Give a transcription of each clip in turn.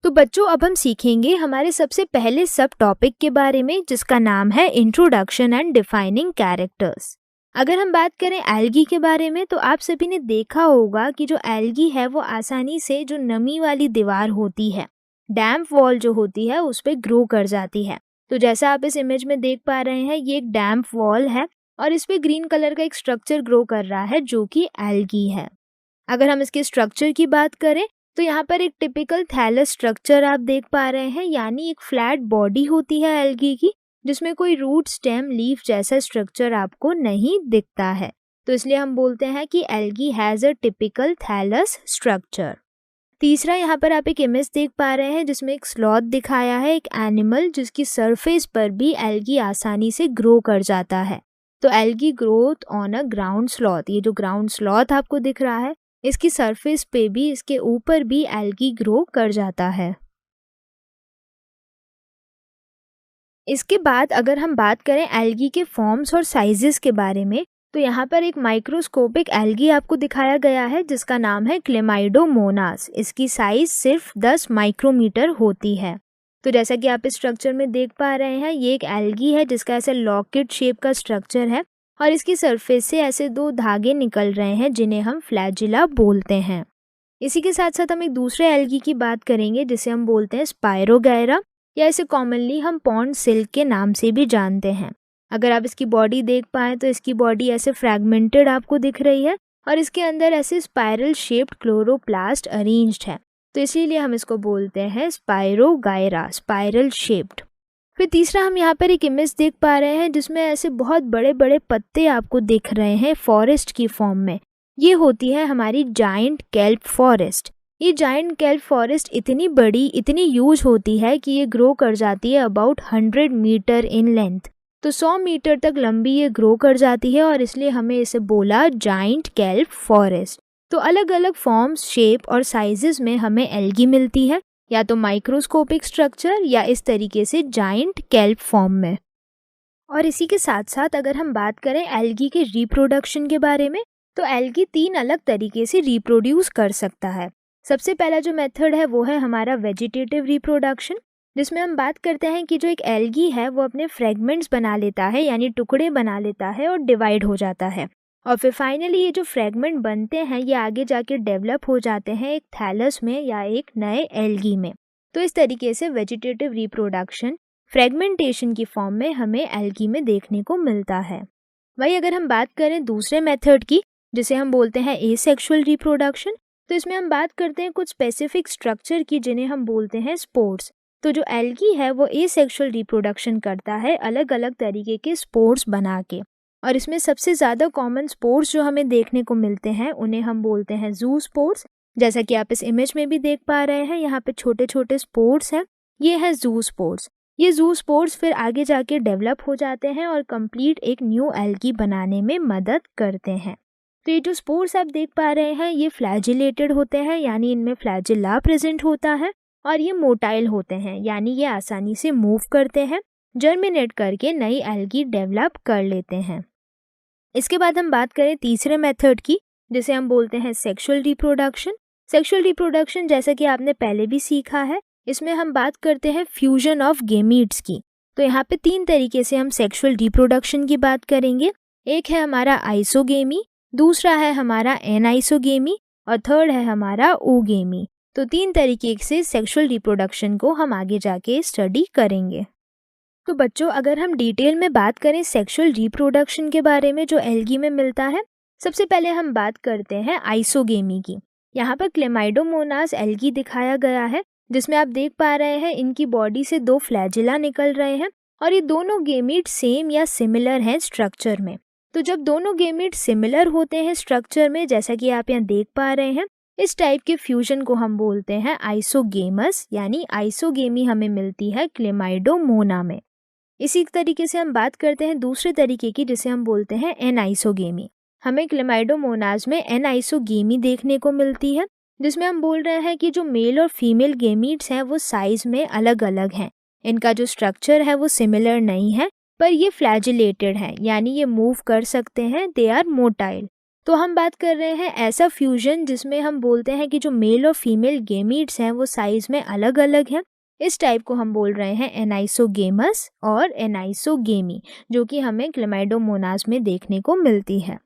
तो बच्चों अब हम सीखेंगे हमारे सबसे पहले सब टॉपिक के बारे में, जिसका नाम है इंट्रोडक्शन एंड डिफाइनिंग कैरेक्टर्स। अगर हम बात करें एल्गी के बारे में, तो आप सभी ने देखा होगा कि जो एल्गी है वो आसानी से जो नमी वाली दीवार होती है, डैम्प वॉल जो होती है, उस पर ग्रो कर जाती है। तो जैसा आप इस इमेज में देख पा रहे हैं, ये एक डैम्प वॉल है और इस पे ग्रीन कलर का एक स्ट्रक्चर ग्रो कर रहा है जो कि एल्गी है। अगर हम इसके स्ट्रक्चर की बात करें तो यहाँ पर एक टिपिकल थैलस स्ट्रक्चर आप देख पा रहे हैं, यानी एक फ्लैट बॉडी होती है एल्गी की, जिसमें कोई रूट, स्टेम, लीफ जैसा स्ट्रक्चर आपको नहीं दिखता है। तो इसलिए हम बोलते हैं कि algae has a typical thallus structure. तीसरा, यहाँ पर आप एक इमेज देख पा रहे हैं जिसमें एक स्लॉथ दिखाया है, एक एनिमल जिसकी सरफेस पर भी एल्गी आसानी से ग्रो कर जाता है। तो algae growth on a ground sloth, ये जो ग्राउंड स्लॉथ आपको दिख रहा है, इसकी सरफेस पे भी, इसके ऊपर भी एल्गी ग्रो कर जाता है। इसके बाद अगर हम बात करें एल्गी के फॉर्म्स और साइजेस के बारे में, तो यहाँ पर एक माइक्रोस्कोपिक एल्गी आपको दिखाया गया है जिसका नाम है क्लेमाइडोमोनास। इसकी साइज सिर्फ 10 माइक्रोमीटर होती है। तो जैसा कि आप इस स्ट्रक्चर में देख पा रहे हैं, ये एक एल्गी है जिसका ऐसे लॉकेट शेप का स्ट्रक्चर है और इसकी सरफेस से ऐसे 2 धागे निकल रहे हैं जिन्हें हम फ्लैजिला बोलते हैं। इसी के साथ साथ हम एक दूसरे एल्गी की बात करेंगे जिसे हम बोलते हैं स्पायरोगैरा, या इसे कॉमनली हम पॉन्ड सिल्क के नाम से भी जानते हैं। अगर आप इसकी बॉडी देख पाएँ तो इसकी बॉडी ऐसे फ्रैगमेंटेड आपको दिख रही है और इसके अंदर ऐसे स्पाइरल शेप्ड क्लोरोप्लास्ट अरेंज्ड है, तो इसीलिए हम इसको बोलते हैं स्पायरोगायरा, स्पाइरल शेप्ड। फिर तीसरा, हम यहाँ पर एक इमेज देख पा रहे हैं जिसमें ऐसे बहुत बड़े बड़े पत्ते आपको दिख रहे हैं फॉरेस्ट की फॉर्म में। ये होती है हमारी जाइंट केल्प फॉरेस्ट। ये जाइंट केल्प फॉरेस्ट इतनी बड़ी, इतनी ह्यूज होती है कि ये ग्रो कर जाती है अबाउट 100 मीटर इन लेंथ। तो 100 मीटर तक लंबी ये ग्रो कर जाती है और इसलिए हमें इसे बोला जाइंट केल्प फॉरेस्ट। तो अलग अलग फॉर्म्स, शेप और साइजेस में हमें एल्गी मिलती है, या तो माइक्रोस्कोपिक स्ट्रक्चर या इस तरीके से जाइंट केल्प फॉर्म में। और इसी के साथ साथ अगर हम बात करें एल्गी के रिप्रोडक्शन के बारे में, तो एल्गी 3 अलग तरीके से रिप्रोड्यूस कर सकता है। सबसे पहला जो मेथड है वो है हमारा वेजिटेटिव रिप्रोडक्शन, जिसमें हम बात करते हैं कि जो एक एल्गी है वो अपने फ्रेगमेंट्स बना लेता है, यानी टुकड़े बना लेता है और डिवाइड हो जाता है। और फिर फाइनली ये जो फ्रेगमेंट बनते हैं ये आगे जाके डेवलप हो जाते हैं एक थैलस में या एक नए एल्गी में। तो इस तरीके से वेजिटेटिव रिप्रोडक्शन फ्रेगमेंटेशन की फॉर्म में हमें एल्गी में देखने को मिलता है। वही अगर हम बात करें दूसरे मेथड की, जिसे हम बोलते हैं एसेक्सुअल रिप्रोडक्शन, तो इसमें हम बात करते हैं कुछ स्पेसिफिक स्ट्रक्चर की जिन्हें हम बोलते हैं स्पोर्स। तो जो एल्गी है वो एसेक्सुअल रिप्रोडक्शन करता है अलग अलग तरीके के स्पोर्स बना के, और इसमें सबसे ज़्यादा कॉमन स्पोर्स जो हमें देखने को मिलते हैं उन्हें हम बोलते हैं जू स्पोर्स। जैसा कि आप इस इमेज में भी देख पा रहे हैं, यहाँ पे छोटे छोटे स्पोर्स हैं, ये है जू स्पोर्स। ये जू स्पोर्स फिर आगे जाके डेवलप हो जाते हैं और कंप्लीट एक न्यू एल्गी बनाने में मदद करते हैं। तो ये जो स्पोर्स आप देख पा रहे हैं ये फ्लैजिलेटेड होते हैं, यानी इनमें फ्लैजिला प्रेजेंट होता है, और ये मोटाइल होते हैं, यानी ये आसानी से मूव करते हैं, जर्मिनेट करके नई एल्गी डेवलप कर लेते हैं। इसके बाद हम बात करें तीसरे मेथड की, जिसे हम बोलते हैं सेक्सुअल रिप्रोडक्शन। सेक्सुअल रिप्रोडक्शन जैसा कि आपने पहले भी सीखा है, इसमें हम बात करते हैं फ्यूजन ऑफ गेमीट्स की। तो यहाँ पे 3 तरीके से हम सेक्सुअल रिप्रोडक्शन की बात करेंगे। एक है हमारा आइसोगेमी, दूसरा है हमारा एनाइसोगेमी, और थर्ड है हमारा ओगेमी। तो 3 तरीके से सेक्सुअल रिप्रोडक्शन को हम आगे जाके स्टडी करेंगे। तो बच्चों, अगर हम डिटेल में बात करें सेक्सुअल रिप्रोडक्शन के बारे में जो एल्गी में मिलता है, सबसे पहले हम बात करते हैं आइसोगेमी की। यहाँ पर क्लेमाइडोमोनास एल्गी दिखाया गया है, जिसमें आप देख पा रहे हैं इनकी बॉडी से 2 फ्लैजिला निकल रहे हैं और ये दोनों गेमीट सेम या सिमिलर हैं स्ट्रक्चर में। तो जब दोनों गेमीट सिमिलर होते हैं स्ट्रक्चर में, जैसा कि आप यहाँ देख पा रहे हैं, इस टाइप के फ्यूजन को हम बोलते हैं आइसोगेमस, यानी आइसोगेमी हमें मिलती है क्लेमाइडोमोना में। इसी तरीके से हम बात करते हैं दूसरे तरीके की, जिसे हम बोलते हैं एनाइसोगेमी। हमें क्लेमाइडोमोनास में एनाइसोगेमी देखने को मिलती है, जिसमें हम बोल रहे हैं कि जो मेल और फीमेल गेमीट्स हैं वो साइज में अलग अलग हैं। इनका जो स्ट्रक्चर है वो सिमिलर नहीं है, पर ये फ्लैजिलेटेड है, यानी ये मूव कर सकते हैं, दे आर मोटाइल। तो हम बात कर रहे हैं ऐसा फ्यूजन जिसमें हम बोलते हैं कि जो मेल और फीमेल गेमीट्स हैं वो साइज में अलग अलग हैं। इस टाइप को हम बोल रहे हैं एनाइसोगेमस और एनाइसोगेमी, जो कि हमें क्लेमाइडोमोनास में देखने को मिलती है।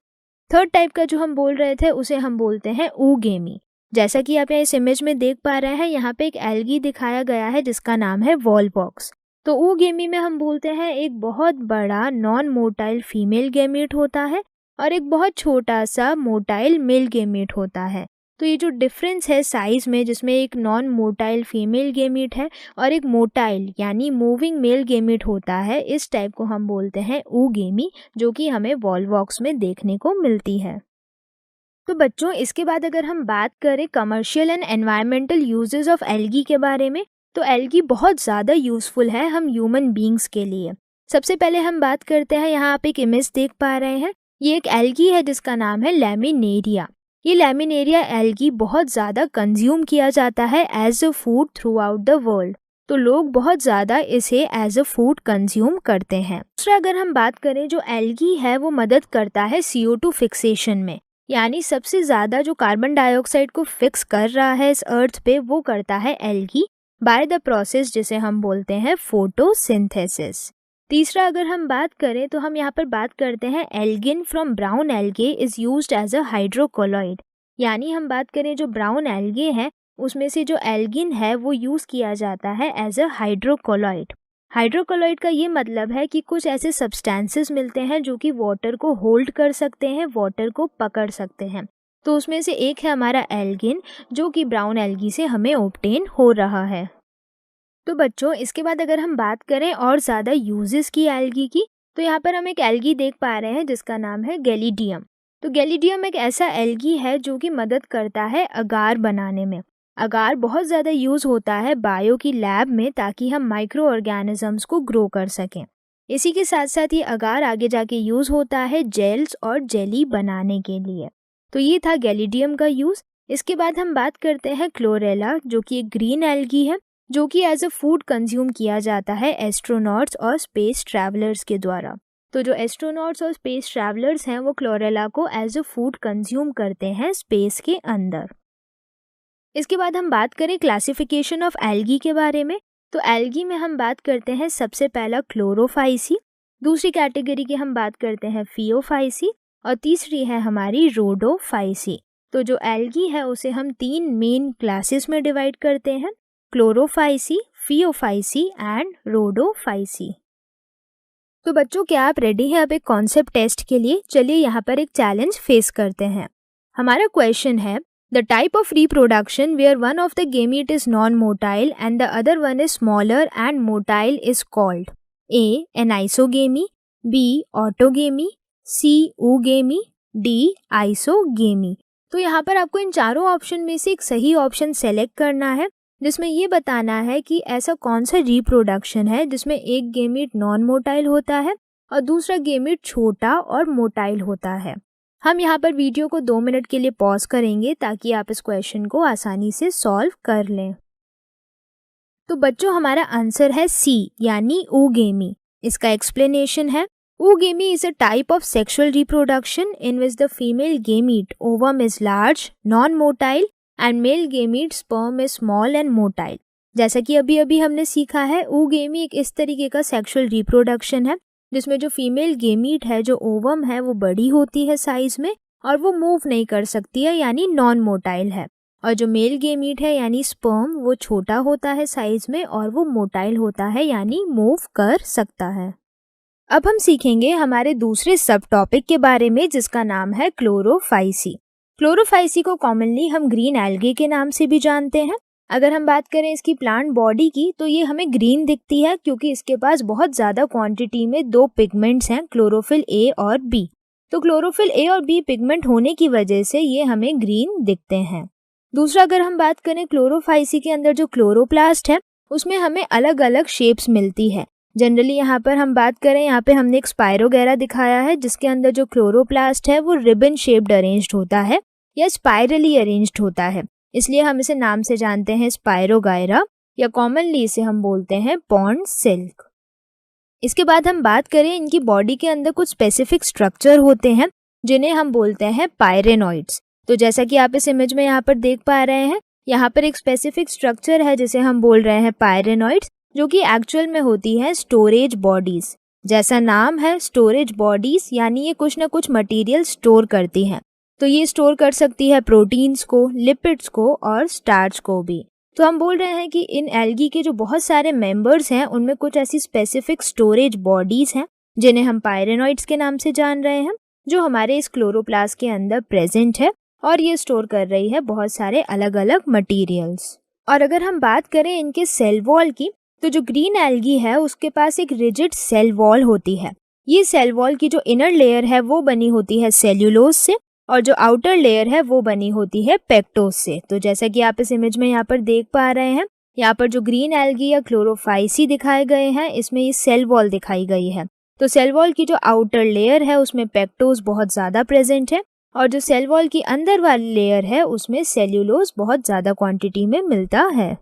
थर्ड टाइप का जो हम बोल रहे थे उसे हम बोलते हैं oogamie। जैसा कि आप इस इमेज में देख पा रहे हैं, यहाँ पे एक एल्गी दिखाया गया है जिसका नाम है वॉलबॉक्स। तो oogamie में हम बोलते हैं एक बहुत बड़ा नॉन मोटाइल फीमेल गेमीट होता है और एक बहुत छोटा सा मोटाइल मेल गेमीट होता है। तो ये जो डिफरेंस है साइज में, जिसमें एक नॉन मोटाइल फीमेल गेमीट है और एक मोटाइल यानी मूविंग मेल गेमीट होता है, इस टाइप को हम बोलते हैं oogamie, जो कि हमें वॉलबॉक्स में देखने को मिलती है। तो बच्चों, इसके बाद अगर हम बात करें commercial and environmental uses of algae के बारे में, तो एल्गी बहुत ज़्यादा यूजफुल है हम ह्यूमन बींग्स के लिए। सबसे पहले हम बात करते हैं, यहाँ आप एक इमेज देख पा रहे हैं, ये एक एल्गी है जिसका नाम है लैमिनेरिया। ये लैमिनेरिया एल्गी बहुत ज़्यादा कंज्यूम किया जाता है as a food throughout the world. तो लोग बहुत ज़्यादा इसे एज अ फूड कंज्यूम करते हैं। दूसरा अगर हम बात करें, जो एल्गी है वो मदद करता है CO2 फिक्सेशन में, यानी सबसे ज़्यादा जो कार्बन डाइऑक्साइड को फिक्स कर रहा है इस अर्थ पे वो करता है एल्गी बाय द प्रोसेस जिसे हम बोलते हैं फोटोसिंथेसिस। तीसरा अगर हम बात करें तो हम यहाँ पर बात करते हैं algin from brown algae is used as a hydrocolloid, यानी हम बात करें जो ब्राउन एल्गे हैं उसमें से जो एल्गिन है वो यूज़ किया जाता है एज अ हाइड्रोकोलॉइड। हाइड्रोकोलॉइड का ये मतलब है कि कुछ ऐसे सब्सटेंसेस मिलते हैं जो कि वाटर को होल्ड कर सकते हैं, वाटर को पकड़ सकते हैं। तो उसमें से एक है हमारा एल्गिन, जो कि ब्राउन एल्गी से हमें ऑब्टेन हो रहा है। तो बच्चों, इसके बाद अगर हम बात करें और ज़्यादा यूजेस की एल्गी की, तो यहाँ पर हम एक एल्गी देख पा रहे हैं जिसका नाम है गैलिडियम। तो गैलिडियम एक ऐसा एल्गी है जो कि मदद करता है अगार बनाने में। अगार बहुत ज़्यादा यूज़ होता है बायो की लैब में, ताकि हम माइक्रो ऑर्गेनिजम्स को ग्रो कर सकें। इसी के साथ साथ ये अगार आगे जाके यूज़ होता है जेल्स और जेली बनाने के लिए। तो ये था गैलिडियम का यूज़। इसके बाद हम बात करते हैं क्लोरेला, जो कि एक ग्रीन एल्गी है जो कि एज अ फूड कंज्यूम किया जाता है एस्ट्रोनॉट्स और स्पेस ट्रैवलर्स के द्वारा। तो जो एस्ट्रोनॉट्स और स्पेस ट्रैवलर्स हैं वो क्लोरेला को एज अ फूड कंज्यूम करते हैं स्पेस के अंदर। इसके बाद हम बात करें क्लासिफिकेशन ऑफ एल्गी के बारे में, तो एल्गी में हम बात करते हैं सबसे पहला क्लोरोफाइसी, दूसरी कैटेगरी की हम बात करते हैं फियोफाइसी और तीसरी है हमारी रोडोफाइसी। तो जो एल्गी है उसे हम 3 मेन क्लासेस में डिवाइड करते हैं, क्लोरोफाइसी, फियोफाइसी एंड रोडोफाइसी। तो बच्चों, क्या आप रेडी हैं अब एक कॉन्सेप्ट टेस्ट के लिए? चलिए यहाँ पर एक चैलेंज फेस करते हैं। हमारा क्वेश्चन है, the type of reproduction where one of the gamete is non motile and the other one is smaller and motile is called A anisogamy, B autogamy, C oogamie, D isogamy. तो यहाँ पर आपको इन चारों option में से एक सही option select करना है, जिसमें ये बताना है कि ऐसा कौन सा रिप्रोडक्शन है जिसमें एक गेमीट नॉन मोटाइल होता है और दूसरा गेमीट छोटा और मोटाइल होता है। हम यहाँ पर वीडियो को 2 मिनट के लिए पॉज करेंगे ताकि आप इस क्वेश्चन को आसानी से सॉल्व कर लें। तो बच्चों, हमारा आंसर है सी यानी oogamie। इसका एक्सप्लेनेशन है, oogamie is a type of sexual reproduction in which the female gamete ovum is large, non-motile and male gamete sperm is small and motile। जैसा कि अभी अभी हमने सीखा है, oogamie एक इस तरीके का सेक्सुअल रिप्रोडक्शन है जिसमें जो फीमेल गेमीट है, जो ओवम है, वो बड़ी होती है साइज में और वो मूव नहीं कर सकती है, यानी नॉन मोटाइल है। और जो मेल गेमीट है यानी स्पर्म, वो छोटा होता है साइज में और वो मोटाइल होता है, यानी मूव कर सकता है। अब हम सीखेंगे हमारे दूसरे सब टॉपिक के बारे में जिसका नाम है क्लोरोफाइसी। क्लोरोफाइसी को कॉमनली हम ग्रीन एल्गे के नाम से भी जानते हैं। अगर हम बात करें इसकी प्लांट बॉडी की, तो ये हमें ग्रीन दिखती है क्योंकि इसके पास बहुत ज़्यादा क्वांटिटी में 2 पिगमेंट्स हैं, क्लोरोफिल ए और बी। तो क्लोरोफिल ए और बी पिगमेंट होने की वजह से ये हमें ग्रीन दिखते हैं। दूसरा, अगर हम बात करें क्लोरोफाइसी के अंदर जो क्लोरोप्लास्ट है उसमें हमें अलग अलग शेप्स मिलती है। जनरली यहाँ पर हम बात करें, यहाँ पे हमने एक स्पाइरोगैरा दिखाया है जिसके अंदर जो क्लोरोप्लास्ट है वो रिबन शेप्ड अरेंज्ड होता है या स्पाइरली अरेंज्ड होता है, इसलिए हम इसे नाम से जानते हैं स्पाइरोगायरा, या कॉमनली इसे हम बोलते हैं पॉन्ड सिल्क। इसके बाद हम बात करें, इनकी बॉडी के अंदर कुछ स्पेसिफिक स्ट्रक्चर होते हैं जिन्हें हम बोलते हैं पायरेनॉइड्स। तो जैसा कि आप इस इमेज में यहाँ पर देख पा रहे हैं, यहाँ पर एक स्पेसिफिक स्ट्रक्चर है जिसे हम बोल रहे हैं पायरेनॉइड्स, जो कि एक्चुअल में होती है स्टोरेज बॉडीज। जैसा नाम है स्टोरेज बॉडीज, यानी ये कुछ ना कुछ मटेरियल स्टोर करती हैं। तो ये स्टोर कर सकती है प्रोटीन्स को, लिपिड्स को और स्टार्च को भी। तो हम बोल रहे हैं कि इन एल्गी के जो बहुत सारे मेंबर्स हैं उनमें कुछ ऐसी स्पेसिफिक स्टोरेज बॉडीज हैं जिन्हें हम पायरेनॉइड्स के नाम से जान रहे हैं, जो हमारे इस क्लोरोप्लास्ट के अंदर प्रेजेंट है और ये स्टोर कर रही है बहुत सारे अलग अलग मटेरियल्स। और अगर हम बात करें इनके सेल वॉल की, तो जो ग्रीन एल्गी है उसके पास एक रिजिड सेल वॉल होती है। ये सेल वॉल की जो इनर लेयर है वो बनी होती है सेल्यूलोज से और जो आउटर लेयर है वो बनी होती है पेक्टोज से। तो जैसा कि आप इस इमेज में यहाँ पर देख पा रहे हैं, यहाँ पर जो ग्रीन एल्गी या क्लोरोफाइसी दिखाए गए हैं, इसमें ये सेल वॉल दिखाई गई है। तो सेल वॉल की जो आउटर लेयर है उसमें पेक्टोज बहुत ज़्यादा प्रेजेंट है और जो सेल वॉल की अंदर वाली लेयर है उसमें सेल्यूलोज बहुत ज़्यादा क्वांटिटी में मिलता है।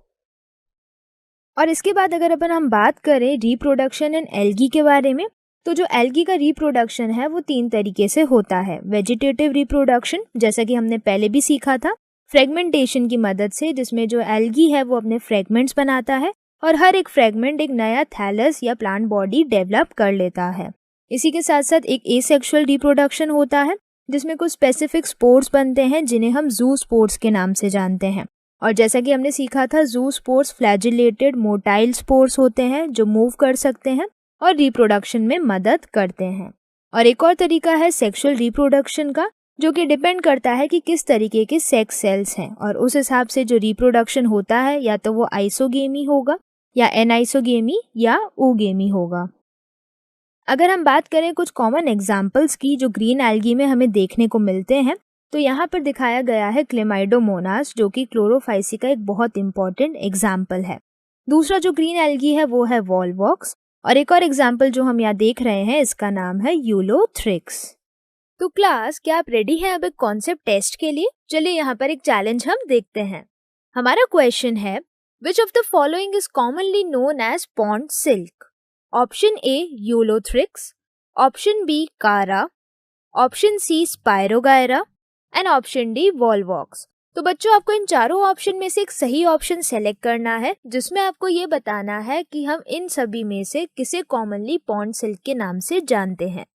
और इसके बाद अगर अपन हम बात करें रिप्रोडक्शन इन एल्गी के बारे में, तो जो एल्गी का रिप्रोडक्शन है वो 3 तरीके से होता है। वेजिटेटिव रिप्रोडक्शन, जैसा कि हमने पहले भी सीखा था, फ्रेगमेंटेशन की मदद से, जिसमें जो एल्गी है वो अपने फ्रेगमेंट्स बनाता है और हर एक फ्रेगमेंट एक नया थैलस या प्लांट बॉडी डेवलप कर लेता है। इसी के साथ साथ एक एसेक्सुअल रिप्रोडक्शन होता है जिसमें कुछ स्पेसिफिक स्पोर्स बनते हैं जिन्हें हम जू स्पोर्स के नाम से जानते हैं। और जैसा कि हमने सीखा था, जू स्पोर्स फ्लैजिलेटेड मोटाइल स्पोर्स होते हैं जो मूव कर सकते हैं और रिप्रोडक्शन में मदद करते हैं। और एक और तरीका है सेक्सुअल रिप्रोडक्शन का, जो कि डिपेंड करता है कि किस तरीके के सेक्स सेल्स हैं और उस हिसाब से जो रिप्रोडक्शन होता है या तो वो आइसोगेमी होगा या एनाइसोगेमी या ओगेमी होगा। अगर हम बात करें कुछ कॉमन एग्जाम्पल्स की जो ग्रीन एल्गी में हमें देखने को मिलते हैं, तो यहाँ पर दिखाया गया है क्लेमाइडोमोनास, जो कि क्लोरोफाइसी का एक बहुत इंपॉर्टेंट एग्जाम्पल है। दूसरा जो ग्रीन एल्गी है वो है वॉलवॉक्स और एक और एग्जाम्पल जो हम यहाँ देख रहे हैं इसका नाम है यूलोथ्रिक्स। तो क्लास, क्या आप रेडी हैं अब एक कॉन्सेप्ट टेस्ट के लिए? चलिए यहाँ पर एक चैलेंज हम देखते हैं। हमारा क्वेश्चन है, which of the following is commonly known as pond silk? Option A ulothrix, option B chara, option C spirogyra and option D volvox. तो बच्चों, आपको इन चारों ऑप्शन में से एक सही ऑप्शन सेलेक्ट करना है जिसमें आपको ये बताना है कि हम इन सभी में से किसे कॉमनली पॉन्ड सिल्क के नाम से जानते हैं।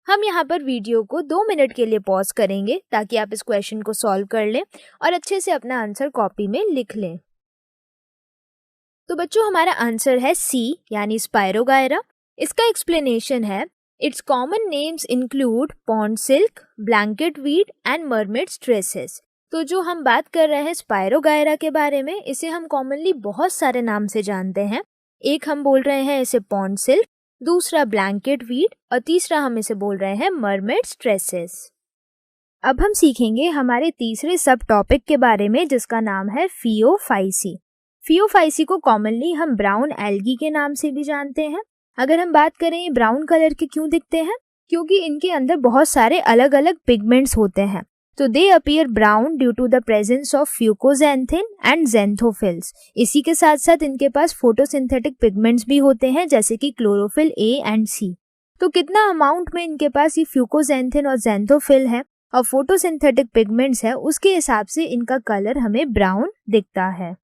हम यहाँ पर वीडियो को 2 मिनट के लिए पॉज करेंगे ताकि आप इस क्वेश्चन को सॉल्व कर लें और अच्छे से अपना आंसर कॉपी में लिख लें। तो बच्चों, हमारा आंसर है सी यानी स्पायरोगायरा। इसका एक्सप्लेनेशन है, it's common names include pond silk, blanket weed and mermaid traces. तो जो हम बात कर रहे हैं स्पायरोगायरा के बारे में, इसे हम कॉमनली बहुत सारे नाम से जानते हैं। एक हम बोल रहे हैं इसे पॉन्ड सिल्क, दूसरा ब्लैंकेट वीड और तीसरा हम इसे बोल रहे हैं मरमेड ट्रेसेस। अब हम सीखेंगे हमारे तीसरे सब टॉपिक के बारे में जिसका नाम है फियोफाइसी। फियोफाइसी को कॉमनली हम ब्राउन एल्गी के नाम से भी जानते हैं। अगर हम बात करें ये ब्राउन कलर के क्यों दिखते हैं, क्योंकि इनके अंदर बहुत सारे अलग अलग पिगमेंट्स होते हैं। तो they appear brown due to the presence of fucoxanthin and xanthophylls. इसी के साथ साथ इनके पास फोटोसिंथेटिक पिगमेंट्स भी होते हैं जैसे कि क्लोरोफिल ए एंड सी। तो कितना अमाउंट में इनके पास ये फ्यूकोजेंथिन और ज़ेंथोफिल है और फोटोसिंथेटिक पिगमेंट्स है, उसके हिसाब से इनका कलर हमें ब्राउन दिखता है।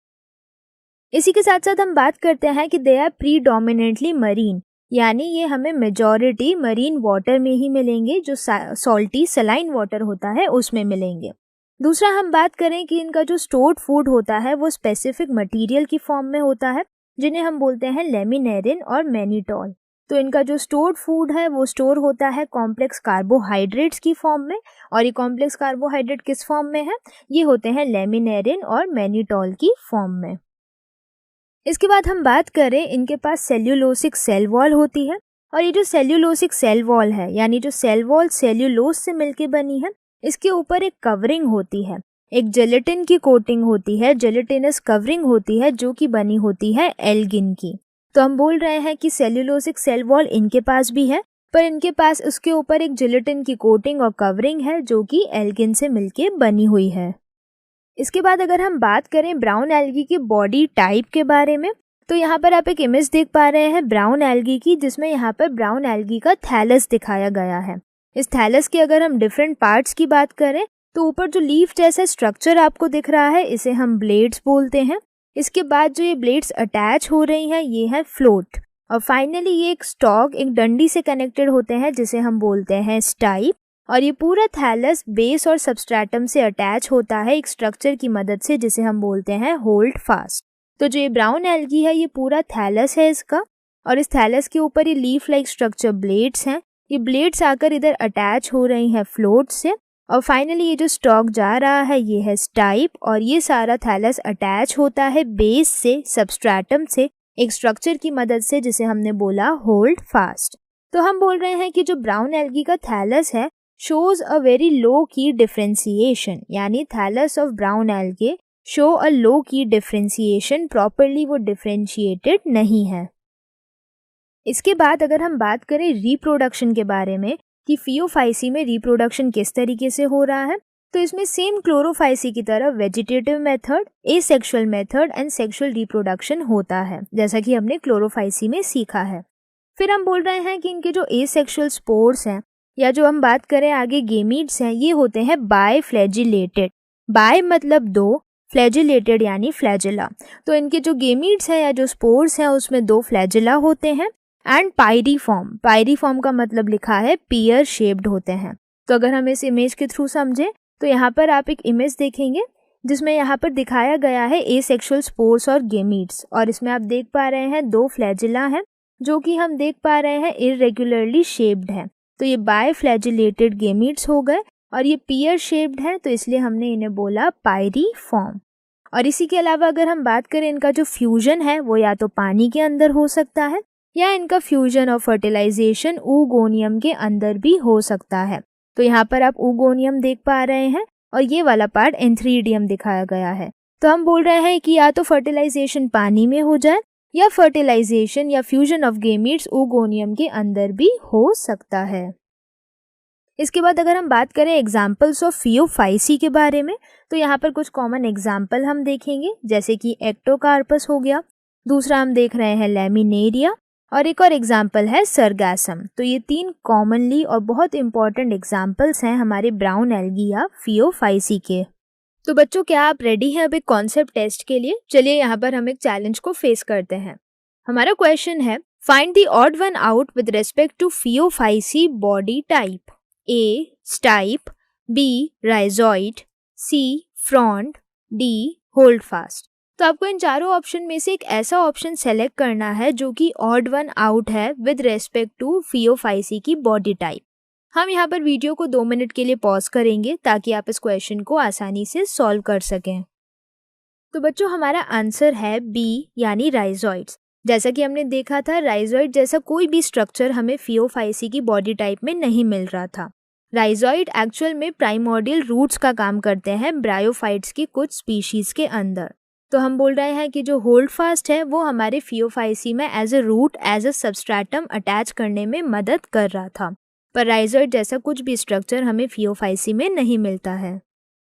इसी के साथ साथ हम बात करते हैं कि दे आर प्रीडोमिनेंटली मरीन, यानी ये हमें मेजॉरिटी मरीन वाटर में ही मिलेंगे, जो सॉल्टी सलाइन वाटर होता है उसमें मिलेंगे। दूसरा हम बात करें कि इनका जो स्टोर्ड फूड होता है वो स्पेसिफिक मटेरियल की फॉर्म में होता है जिन्हें हम बोलते हैं लेमिनेरिन और मैनिटॉल। तो इनका जो स्टोर्ड फूड है वो स्टोर होता है कॉम्प्लेक्स कार्बोहाइड्रेट्स की फॉर्म में, और ये कॉम्प्लेक्स कार्बोहाइड्रेट किस फॉर्म में है? ये होते हैं लेमिनेरिन और मैनिटॉल की फॉर्म में। इसके बाद हम बात करें, इनके पास सेल्यूलोसिक सेल वॉल होती है और ये जो सेल्यूलोसिक सेल वॉल है यानी जो सेल वॉल सेल्यूलोज से मिलके बनी है, इसके ऊपर एक कवरिंग होती है, एक जेलेटिन की कोटिंग होती है, जेलेटिनस कवरिंग होती है जो कि बनी होती है एल्गिन की। तो हम बोल रहे हैं कि सेल्यूलोसिक सेल वॉल इनके पास भी है, पर इनके पास उसके ऊपर एक जेलेटिन की कोटिंग और कवरिंग है जो कि एल्गिन से मिलके बनी हुई है। इसके बाद अगर हम बात करें ब्राउन एल्गी की बॉडी टाइप के बारे में, तो यहाँ पर आप एक इमेज देख पा रहे हैं ब्राउन एल्गी की, जिसमें यहाँ पर ब्राउन एल्गी का थैलस दिखाया गया है। इस थैलस के अगर हम डिफरेंट पार्ट्स की बात करें तो ऊपर जो लीफ जैसा स्ट्रक्चर आपको दिख रहा है इसे हम ब्लेड्स बोलते हैं। इसके बाद जो ये ब्लेड्स अटैच हो रही हैं ये है फ्लोट, और फाइनली ये एक स्टॉक एक डंडी से कनेक्टेड होते हैं जिसे हम बोलते हैं स्टाइप, और ये पूरा थैलस बेस और सबस्ट्रेटम से अटैच होता है एक स्ट्रक्चर की मदद से जिसे हम बोलते हैं होल्ड फास्ट। तो जो ये ब्राउन एल्गी है ये पूरा थैलस है इसका, और इस थैलस के ऊपर ये लीफ लाइक स्ट्रक्चर ब्लेड्स हैं। ये ब्लेड्स आकर इधर अटैच हो रही हैं फ्लोट से, और फाइनली ये जो स्टॉक जा रहा है ये है स्टाइप, और ये सारा थैलस अटैच होता है बेस से सबस्ट्रेटम से एक स्ट्रक्चर की मदद से जिसे हमने बोला होल्ड फास्ट। तो हम बोल रहे हैं कि जो ब्राउन एल्गी का थैलस है शोज अ वेरी लो की डिफरेंशिएशन, यानी thallus of brown algae show a low की डिफरेंशिएशन, प्रॉपरली वो डिफरेंशिएटेड नहीं है। इसके बाद अगर हम बात करें रिप्रोडक्शन के बारे में कि फियोफाइसी में रिप्रोडक्शन किस तरीके से हो रहा है, तो इसमें सेम क्लोरोफाइसी की तरह vegetative method, asexual method and sexual reproduction होता है, जैसा कि हमने क्लोरोफाइसी में सीखा है। फिर हम बोल रहे हैं कि इनके जो एसेक्सुअल स्पोर्स हैं या जो हम बात करें आगे गेमीट्स हैं ये होते हैं बायफ्लैजिलेटेड। बाय मतलब दो, फ्लैजिलेटेड यानी फ्लैजिला। तो इनके जो गेमीट्स हैं या जो स्पोर्स हैं उसमें 2 फ्लैजिला होते हैं, एंड पायरीफॉर्म, पायरीफॉर्म का मतलब लिखा है पियर शेप्ड होते हैं। तो अगर हम इस इमेज के थ्रू समझें तो यहाँ पर आप एक इमेज देखेंगे जिसमें यहाँ पर दिखाया गया है एसेक्सुअल स्पोर्स और गेमीट्स, और इसमें आप देख पा रहे हैं 2 फ्लैजिला हैं जो कि हम देख पा रहे हैं इररेगुलरली शेप्ड हैं। तो ये बायफ्लैजिलेटेड गेमीट्स हो गए, और ये पियर शेप्ड है तो इसलिए हमने इन्हें बोला पायरीफॉर्म। और इसी के अलावा अगर हम बात करें इनका जो फ्यूजन है वो या तो पानी के अंदर हो सकता है या इनका फ्यूजन और फर्टिलाइजेशन ऊगोनियम के अंदर भी हो सकता है। तो यहाँ पर आप ऊगोनियम देख पा रहे हैं और ये वाला पार्ट एंथ्रीडियम दिखाया गया है। तो हम बोल रहे हैं कि या तो फर्टिलाइजेशन पानी में हो जाए या फर्टिलाइजेशन या फ्यूजन ऑफ गेमीट्स ऊगोनियम के अंदर भी हो सकता है। इसके बाद अगर हम बात करें एग्जाम्पल्स ऑफ फियोफाइसी के बारे में तो यहाँ पर कुछ कॉमन एग्जाम्पल हम देखेंगे, जैसे कि एक्टोकार्पस हो गया, दूसरा हम देख रहे हैं लैमिनेरिया, और एक और एग्जाम्पल है सरगासम। तो ये 3 कॉमनली और बहुत इंपॉर्टेंट एग्जाम्पल्स हैं हमारे ब्राउन एल्गी या फियोफाइसी के। तो बच्चों क्या आप रेडी हैं अब एक कॉन्सेप्ट टेस्ट के लिए? चलिए यहाँ पर हम एक चैलेंज को फेस करते हैं। हमारा क्वेश्चन है find the odd one out with respect to phaeophyceae body type. A stipe, B rhizoid, C frond, D holdfast. तो आपको इन चारों ऑप्शन में से एक ऐसा ऑप्शन सेलेक्ट करना है जो कि ऑड वन आउट है विद रेस्पेक्ट टू फियोफाइसी की बॉडी टाइप। हम यहाँ पर वीडियो को 2 मिनट के लिए पॉज करेंगे ताकि आप इस क्वेश्चन को आसानी से सॉल्व कर सकें। तो बच्चों हमारा आंसर है B यानी राइजॉइड्स। जैसा कि हमने देखा था राइजॉइड जैसा कोई भी स्ट्रक्चर हमें फियोफाइसी की बॉडी टाइप में नहीं मिल रहा था। राइजॉइड एक्चुअल में प्राइमोर्डियल रूट्स का काम करते हैं ब्रायोफाइट्स की कुछ स्पीशीज के अंदर। तो हम बोल रहे हैं कि जो होल्ड फास्ट है वो हमारे फियोफाइसी में as a root as a substratum attach करने में मदद कर रहा था, पर राइजॉइड जैसा कुछ भी स्ट्रक्चर हमें फियोफाइसी में नहीं मिलता है।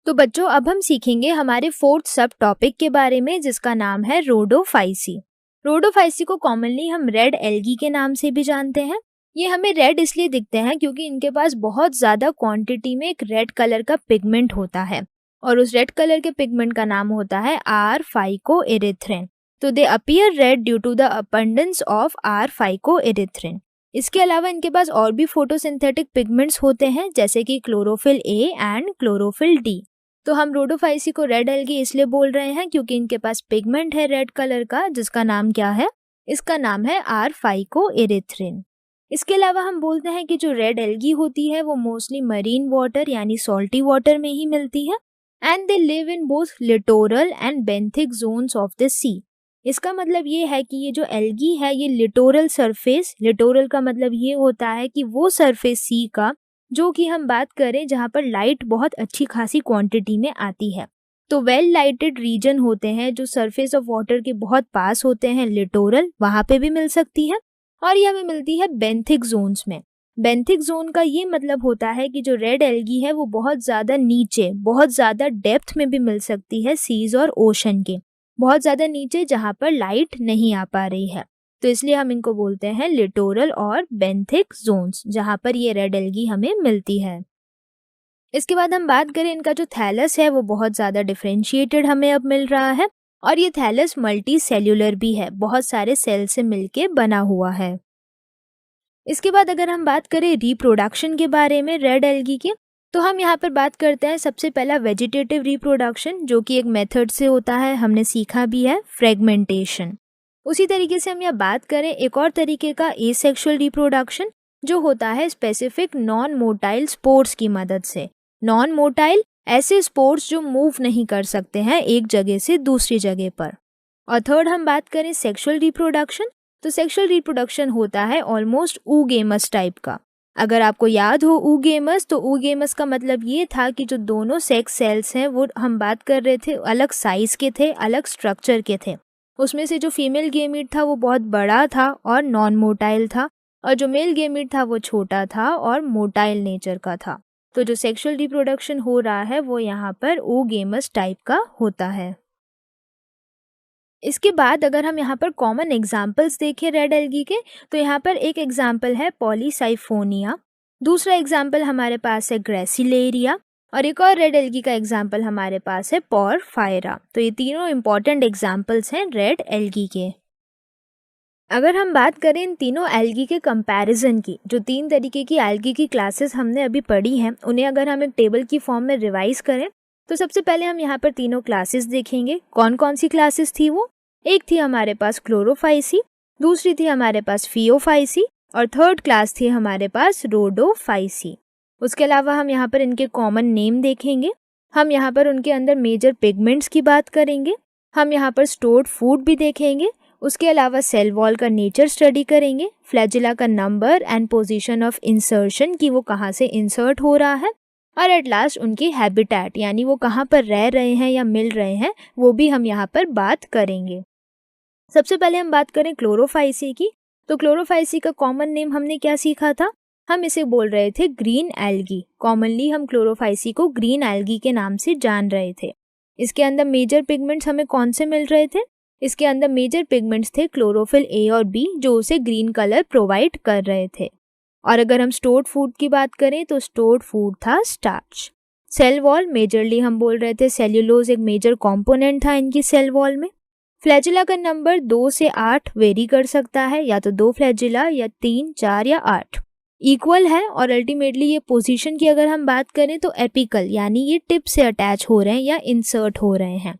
तो बच्चों अब हम सीखेंगे हमारे 4th सब टॉपिक के बारे में जिसका नाम है रोडोफाइसी। रोडोफाइसी को कॉमनली हम रेड एल्गी के नाम से भी जानते हैं। ये हमें रेड इसलिए दिखते हैं क्योंकि इनके पास बहुत ज़्यादा क्वांटिटी में एक रेड कलर का पिगमेंट होता है, और उस रेड कलर के पिगमेंट का नाम होता है R-फाइकोएरिथ्रिन। तो they appear red due to the abundance of R phycoerythrin. इसके अलावा इनके पास और भी फोटोसिंथेटिक पिगमेंट्स होते हैं जैसे कि chlorophyll A and chlorophyll D। तो हम रोडोफाइसी को रेड एल्गी इसलिए बोल रहे हैं क्योंकि इनके पास पिगमेंट है रेड कलर का जिसका नाम क्या है? इसका नाम है R-फाइकोएरिथ्रिन। इसके अलावा हम बोलते हैं कि जो रेड एल्गी होती है वो मोस्टली मरीन वाटर यानी सॉल्टी वाटर में ही मिलती है, and they live in both littoral and benthic zones of the sea. इसका मतलब ये है कि ये जो एल्गी है ये लिटोरल सरफेस, लिटोरल का मतलब ये होता है कि वो सरफेस सी का जो कि हम बात करें जहाँ पर लाइट बहुत अच्छी खासी क्वांटिटी में आती है। तो वेल लाइटेड रीजन होते हैं जो सरफेस ऑफ वाटर के बहुत पास होते हैं लिटोरल, वहाँ पे भी मिल सकती है, और ये हमें मिलती है बेंथिक जोन्स में। बेंथिक जोन का ये मतलब होता है कि जो रेड एल्गी है वो बहुत ज़्यादा नीचे, बहुत ज़्यादा डेप्थ में भी मिल सकती है सीज और ओशन के, बहुत ज़्यादा नीचे जहाँ पर लाइट नहीं आ पा रही है। तो इसलिए हम इनको बोलते हैं लिटोरल और बेंथिक जोन्स, जहाँ पर ये रेड एल्गी हमें मिलती है। इसके बाद हम बात करें, इनका जो थैलस है वो बहुत ज़्यादा डिफरेंशिएटेड हमें अब मिल रहा है, और ये थैलस मल्टी सेल्यूलर भी है, बहुत सारे सेल से मिलके बना हुआ है। इसके बाद अगर हम बात करें रिप्रोडक्शन के बारे में रेड एल्गी की, तो हम यहाँ पर बात करते हैं सबसे पहला वेजिटेटिव रिप्रोडक्शन, जो कि एक मेथड से होता है, हमने सीखा भी है, फ्रेगमेंटेशन। उसी तरीके से हम यहाँ बात करें एक और तरीके का एसेक्सुअल रिप्रोडक्शन, जो होता है स्पेसिफिक नॉन मोटाइल स्पोर्स की मदद से। नॉन मोटाइल ऐसे स्पोर्स जो मूव नहीं कर सकते हैं एक जगह से दूसरी जगह पर। और थर्ड हम बात करें सेक्सुअल रिप्रोडक्शन, तो सेक्सुअल रिप्रोडक्शन होता है ऑलमोस्ट ऊगेमस टाइप का। अगर आपको याद हो ऊगेमस, तो ऊगेमस का मतलब ये था कि जो दोनों सेक्स सेल्स हैं वो हम बात कर रहे थे अलग साइज के थे, अलग स्ट्रक्चर के थे। उसमें से जो फीमेल गेमीट था वो बहुत बड़ा था और नॉन मोटाइल था, और जो मेल गेमीट था वो छोटा था और मोटाइल नेचर का था। तो जो सेक्सुअल रिप्रोडक्शन हो रहा है वो यहाँ पर oogamous टाइप का होता है। इसके बाद अगर हम यहाँ पर कॉमन एग्जाम्पल्स देखें रेड एल्गी के, तो यहाँ पर एक एग्जाम्पल है पॉलीसाइफोनिया, दूसरा एग्जाम्पल हमारे पास है ग्रेसिलेरिया, और एक और रेड एल्गी का एग्जाम्पल हमारे पास है पोरफायरा। तो ये तीनों इंपॉर्टेंट एग्जाम्पल्स हैं रेड एल्गी के। अगर हम बात करें इन तीनों एल्गी के कंपैरिजन की, जो तीन तरीके की एल्गी की क्लासेस हमने अभी पढ़ी हैं, उन्हें अगर हम एक टेबल की फॉर्म में रिवाइज करें, तो सबसे पहले हम यहाँ पर तीनों क्लासेस देखेंगे। कौन कौन सी क्लासेस थी वो? एक थी हमारे पास क्लोरोफाइसी, दूसरी थी हमारे पास फियोफाइसी, और थर्ड क्लास थी हमारे पास रोडोफाइसी। उसके अलावा हम यहाँ पर इनके कॉमन नेम देखेंगे, हम यहाँ पर उनके अंदर मेजर पिगमेंट्स की बात करेंगे, हम यहाँ पर स्टोर्ड फूड भी देखेंगे, उसके अलावा सेल वॉल का नेचर स्टडी करेंगे, फ्लैजिला का number and position of insertion की वो कहाँ से इंसर्ट हो रहा है, और एट लास्ट उनकी हैबिटेट यानी वो कहाँ पर रह रहे हैं या मिल रहे हैं, वो भी हम यहाँ पर बात करेंगे। सबसे पहले हम बात करें क्लोरोफाइसी की, तो क्लोरोफाइसी का कॉमन नेम हमने क्या सीखा था? हम इसे बोल रहे थे ग्रीन एल्गी। कॉमनली हम क्लोरोफाइसी को ग्रीन एल्गी के नाम से जान रहे थे। इसके अंदर मेजर पिगमेंट्स हमें कौन से मिल रहे थे? इसके अंदर मेजर पिगमेंट्स थे क्लोरोफिल ए और बी, जो उसे ग्रीन कलर प्रोवाइड कर रहे थे। और अगर हम स्टोर्ड फूड की बात करें, तो स्टोर्ड फूड था स्टार्च। सेल वॉल मेजरली हम बोल रहे थे सेल्यूलोज एक मेजर कंपोनेंट था इनकी सेल वॉल में। फ्लैजिला का नंबर 2 से 8 वेरी कर सकता है, या तो 2 फ्लैजिला या 3, 4 या 8 इक्वल है। और अल्टीमेटली ये पोजीशन की अगर हम बात करें तो एपिकल यानी ये टिप से अटैच हो रहे हैं या इंसर्ट हो रहे हैं।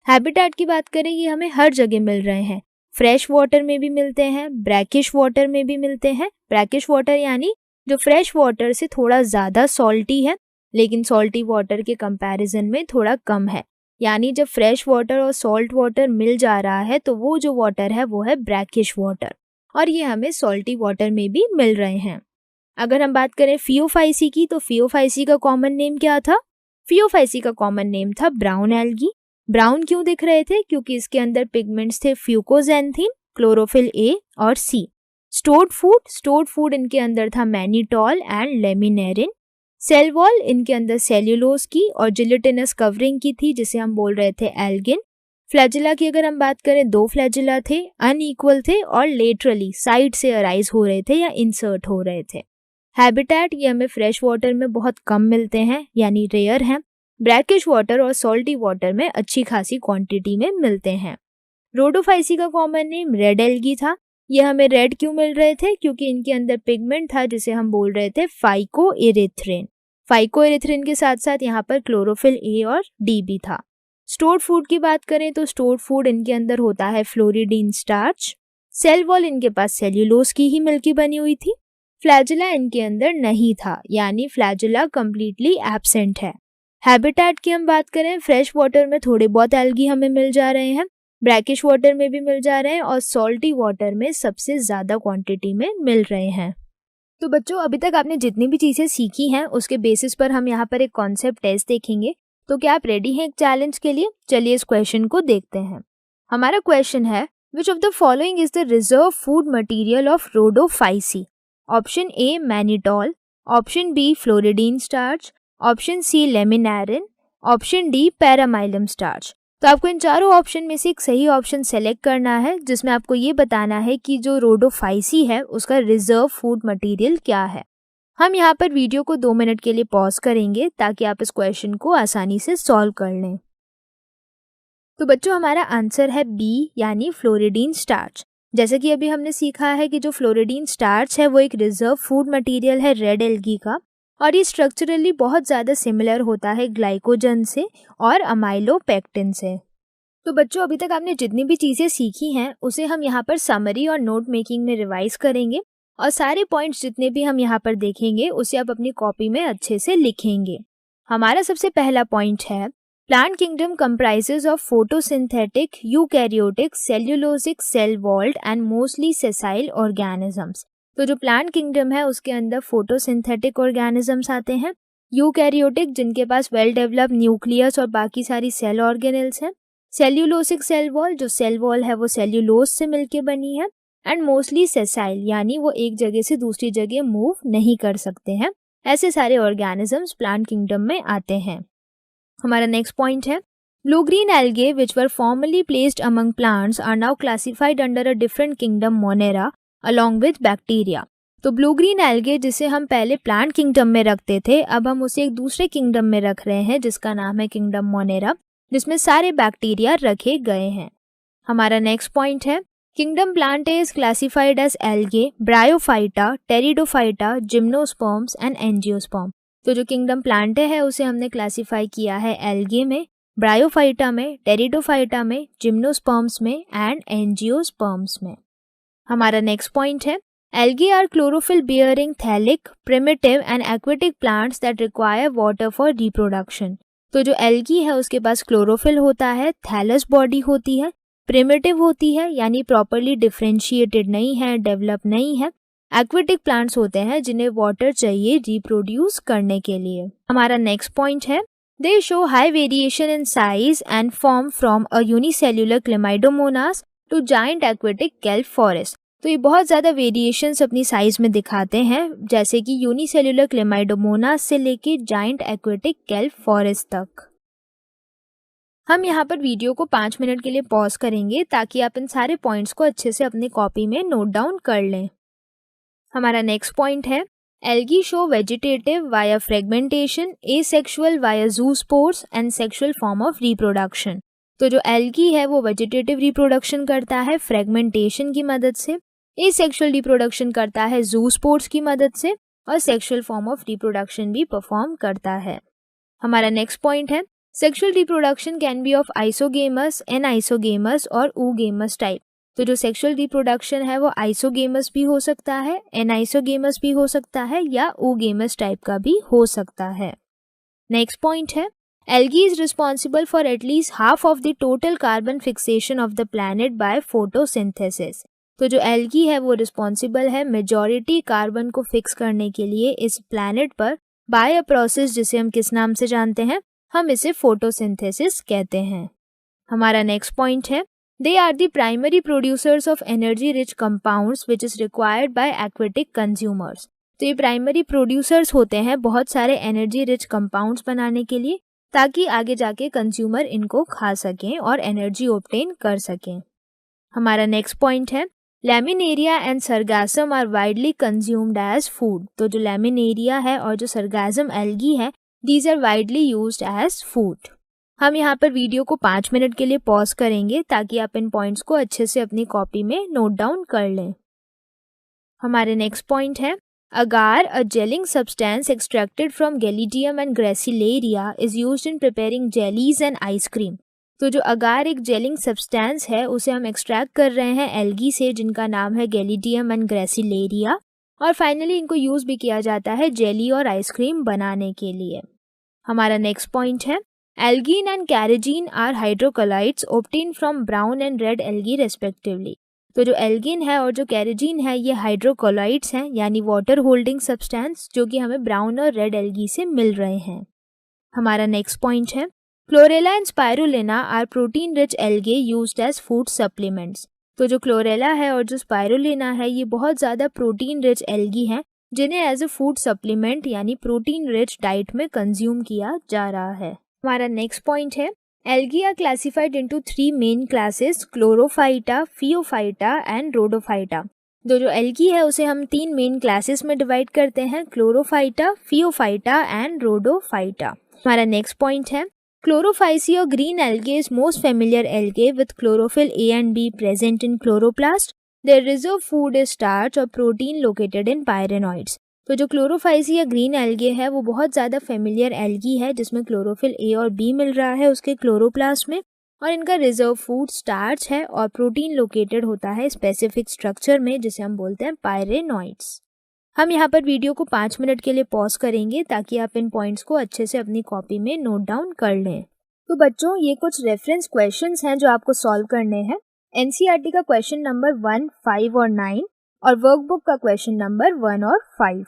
हैबिटेट की बात करें, ये हमें हर जगह मिल रहे हैं। फ्रेश वाटर में भी मिलते हैं, ब्रैकिश वाटर में भी मिलते हैं। ब्रैकिश वाटर यानी जो फ्रेश वाटर से थोड़ा ज़्यादा सॉल्टी है, लेकिन सॉल्टी वाटर के कंपैरिजन में थोड़ा कम है। यानी जब फ्रेश वाटर और सॉल्ट वाटर मिल जा रहा है तो वो जो वाटर है वो है ब्रैकिश वाटर, और ये हमें सॉल्टी वाटर में भी मिल रहे हैं। अगर हम बात करें फियोफाइसी की, तो फियोफाइसी का कॉमन नेम क्या था? फियोफाइसी का कॉमन नेम था ब्राउन एल्गी। ब्राउन क्यों दिख रहे थे? क्योंकि इसके अंदर पिगमेंट्स थे फ्यूकोजेंथिन, क्लोरोफिल ए और सी। स्टोर्ड फूड इनके अंदर था mannitol and laminarin. Cell wall इनके अंदर सेल्यूलोज की और जिलेटिनस कवरिंग की थी, जिसे हम बोल रहे थे एल्गिन। फ्लैजिला की अगर हम बात करें, 2 फ्लैजिला थे, अनइक्वल थे और लेटरली साइड से अराइज हो रहे थे या इंसर्ट हो रहे थे। हैबिटेट ये हमें फ्रेश वाटर में बहुत कम मिलते हैं यानी रेयर हैं। ब्रैकिश वाटर और सॉल्टी वाटर में अच्छी खासी क्वांटिटी में मिलते हैं। रोडोफाइसी का कॉमन नेम रेड एल्गी था। ये हमें रेड क्यों मिल रहे थे? क्योंकि इनके अंदर पिगमेंट था जिसे हम बोल रहे थे फाइकोइरिथ्रिन। फाइकोइरिथ्रिन के साथ साथ यहाँ पर क्लोरोफिल ए और डी भी था। स्टोर्ड फूड की बात करें तो स्टोर्ड फूड इनके अंदर होता है फ्लोरिडीन स्टार्च। सेल वॉल इनके पास सेल्यूलोज की ही मिलकी बनी हुई थी। फ्लैजिला इनके अंदर नहीं था, यानी फ्लैजिला कंप्लीटली एब्सेंट है। हैबिटेट की हम बात करें, फ्रेश वाटर में थोड़े बहुत एल्गी हमें मिल जा रहे हैं, ब्रैकिश वाटर में भी मिल जा रहे हैं और सॉल्टी वाटर में सबसे ज़्यादा क्वांटिटी में मिल रहे हैं। तो बच्चों, अभी तक आपने जितनी भी चीज़ें सीखी हैं उसके बेसिस पर हम यहाँ पर एक कॉन्सेप्ट टेस्ट देखेंगे। तो क्या आप रेडी हैं एक चैलेंज के लिए? चलिए इस क्वेश्चन को देखते हैं। हमारा क्वेश्चन है, which of the following is the reserve food material of Rhodophyceae? Option A mannitol, option B floridean starch, option C laminarin, option D paramylum starch. तो आपको इन चारों ऑप्शन में से एक सही ऑप्शन सेलेक्ट करना है, जिसमें आपको ये बताना है कि जो रोडोफाइसी है उसका रिजर्व फूड मटेरियल क्या है। हम यहाँ पर वीडियो को 2 मिनट के लिए पॉज करेंगे ताकि आप इस क्वेश्चन को आसानी से सॉल्व कर लें। तो बच्चों, हमारा आंसर है बी, यानी फ्लोरिडीन स्टार्च। जैसे कि अभी हमने सीखा है कि जो फ्लोरिडीन स्टार्च है वो एक रिजर्व फूड मटेरियल है रेड एल्गी का, और ये स्ट्रक्चरली बहुत ज़्यादा सिमिलर होता है ग्लाइकोजन से और अमाइलोपेक्टिन से। तो बच्चों, अभी तक आपने जितनी भी चीज़ें सीखी हैं उसे हम यहाँ पर समरी और नोट मेकिंग में रिवाइज करेंगे, और सारे पॉइंट्स जितने भी हम यहाँ पर देखेंगे उसे आप अपनी कॉपी में अच्छे से लिखेंगे। हमारा सबसे पहला पॉइंट है, plant kingdom comprises of photosynthetic, eukaryotic, cellulosic, cell walled and mostly sessile organisms। तो जो प्लांट किंगडम है उसके अंदर फोटोसिंथेटिक ऑर्गेनिजम्स आते हैं, यूकैरियोटिक जिनके पास वेल डेवलप न्यूक्लियस और बाकी सारी सेल ऑर्गेनेल्स हैं, सेल्यूलोसिक सेल वॉल, जो सेल वॉल है वो सेल्यूलोज से मिलके बनी है, एंड मोस्टली सेसाइल यानी वो एक जगह से दूसरी जगह मूव नहीं कर सकते हैं। ऐसे सारे ऑर्गेनिजम्स प्लांट किंगडम में आते हैं। हमारा नेक्स्ट पॉइंट है, blue green algae which were formerly placed among plants are now classified under a different kingdom monera along with bacteria. तो ब्लू ग्रीन एल्गे जिसे हम पहले प्लांट किंगडम में रखते थे, अब हम उसे एक दूसरे किंगडम में रख रहे हैं जिसका नाम है किंगडम मोनेरा, जिसमें सारे बैक्टीरिया रखे गए हैं। हमारा नेक्स्ट पॉइंट है, kingdom plantae is classified as algae, bryophyta, pteridophyta, gymnosperms and angiosperm. तो जो किंगडम प्लांटे है उसे हमने क्लासिफाई किया है एल्गे में, ब्रायोफाइटा में, टेरिडोफाइटा में, जिम्नोस्पर्म्स में एंड एंजियोस्पर्म्स में। हमारा नेक्स्ट पॉइंट है, algae are chlorophyll bearing thallic, primitive and aquatic plants that require water for reproduction. तो जो एल्गी है उसके पास क्लोरोफिल होता है, थैलस बॉडी होती है, प्रिमिटिव होती है यानी प्रॉपरली डिफरेंशिएटेड नहीं है, डेवलप नहीं है, एक्वेटिक प्लांट्स होते हैं जिन्हें वाटर चाहिए रिप्रोड्यूस करने के लिए। हमारा नेक्स्ट पॉइंट है, they show high variation in size and form from a unicellular chlamydomonas to giant aquatic kelp forest. तो ये बहुत ज़्यादा वेरिएशंस अपनी साइज में दिखाते हैं, जैसे कि यूनिसेल्युलर क्लेमाइडोमोनास से लेके जाइंट एक्वेटिक केल्प फॉरेस्ट तक। हम यहाँ पर वीडियो को 5 मिनट के लिए पॉज करेंगे ताकि आप इन सारे पॉइंट्स को अच्छे से अपनी कॉपी में नोट डाउन कर लें। हमारा नेक्स्ट पॉइंट है, algae show vegetative via fragmentation, asexual via zoospores and sexual form of reproduction. तो जो एल्गी है वो वेजिटेटिव रिप्रोडक्शन करता है फ्रेगमेंटेशन की मदद से, एसेक्सुअल रिप्रोडक्शन करता है जूस्पोर्स की मदद से, और सेक्सुअल फॉर्म ऑफ रिप्रोडक्शन भी परफॉर्म करता है। हमारा नेक्स्ट पॉइंट है, sexual reproduction can be of isogamous, anisogamous और oogamous टाइप। तो जो सेक्सुअल रिप्रोडक्शन है वो आइसोगेमस भी हो सकता है, एनाइसोगेमस भी हो सकता है, या oogamous टाइप का भी हो सकता है। नेक्स्ट पॉइंट है, algae is responsible for at least half of the total carbon fixation of the planet by photosynthesis. तो जो एल्गी है वो रिस्पॉन्सिबल है मेजॉरिटी कार्बन को फिक्स करने के लिए इस प्लैनेट पर बाय अ प्रोसेस जिसे हम किस नाम से जानते हैं, हम इसे फोटोसिंथेसिस कहते हैं। हमारा नेक्स्ट पॉइंट है, they are the primary producers of energy rich compounds which is required by aquatic consumers. तो ये प्राइमरी प्रोड्यूसर्स होते हैं बहुत सारे एनर्जी रिच कंपाउंड्स बनाने के लिए, ताकि आगे जाके कंज्यूमर इनको खा सकें और एनर्जी ऑब्टेन कर सकें। हमारा नेक्स्ट पॉइंट है, laminaria and sargassum are widely consumed as food. तो जो लैमिनेरिया है और जो सरगासम एल्गी है, these are widely used as food. हम यहाँ पर वीडियो को 5 मिनट के लिए पॉज करेंगे ताकि आप इन पॉइंट्स को अच्छे से अपनी कॉपी में नोट डाउन कर लें। हमारे नेक्स्ट पॉइंट है, agar, a gelling substance extracted from Gelidium and Gracilaria is used in preparing jellies and ice cream। तो जो अगार एक जेलिंग सब्सटेंस है उसे हम एक्सट्रैक्ट कर रहे हैं एल्गी से जिनका नाम है गैलिडियम एंड ग्रेसिलेरिया, और फाइनली इनको यूज भी किया जाता है जेली और आइसक्रीम बनाने के लिए। हमारा नेक्स्ट पॉइंट है, algin and carrageen are hydrocolloids obtain from brown and red algae respectively. तो जो एल्गिन है और जो कैरेजीन है ये हाइड्रोकोलाइड्स हैं यानी वाटर होल्डिंग सब्सटेंस, जो कि हमें ब्राउन और रेड एल्गी से मिल रहे हैं। हमारा नेक्स्ट पॉइंट है, chlorella and spirulina are protein rich algae used as food supplements. तो जो क्लोरेला है और जो स्पाइरुलिना है ये बहुत ज़्यादा प्रोटीन रिच एल्गी हैं जिन्हें एज ए फूड सप्लीमेंट यानी प्रोटीन रिच डाइट में कंज्यूम किया जा रहा है। हमारा नेक्स्ट पॉइंट है, Algae are classified into 3 main classes, chlorophyta, phaeophyta and rhodophyta। जो algae है उसे हम 3 मेन क्लासेस में डिवाइड करते हैं, क्लोरोफाइटा, फियोफाइटा एंड रोडोफाइटा। हमारा नेक्स्ट पॉइंट है Chlorophyceae or green algae is most familiar algae with chlorophyll A and B present in chloroplast. Their reserve food is starch or protein located in pyrenoids। तो जो Chlorophyceae या green algae है वो बहुत ज़्यादा familiar algae है जिसमें chlorophyll A और बी मिल रहा है उसके क्लोरोप्लास्ट में, और इनका रिजर्व फूड स्टार्च है और प्रोटीन लोकेटेड होता है स्पेसिफिक स्ट्रक्चर में जिसे हम बोलते हैं पायरेनॉइड्स। हम यहाँ पर वीडियो को 5 मिनट के लिए पॉज करेंगे ताकि आप इन पॉइंट्स को अच्छे से अपनी कॉपी में नोट डाउन कर लें। तो बच्चों ये कुछ रेफरेंस क्वेश्चंस हैं जो आपको सॉल्व करने हैं। एनसीईआरटी का क्वेश्चन नंबर 1, 5 और 9 और वर्कबुक का क्वेश्चन नंबर 1 और 5।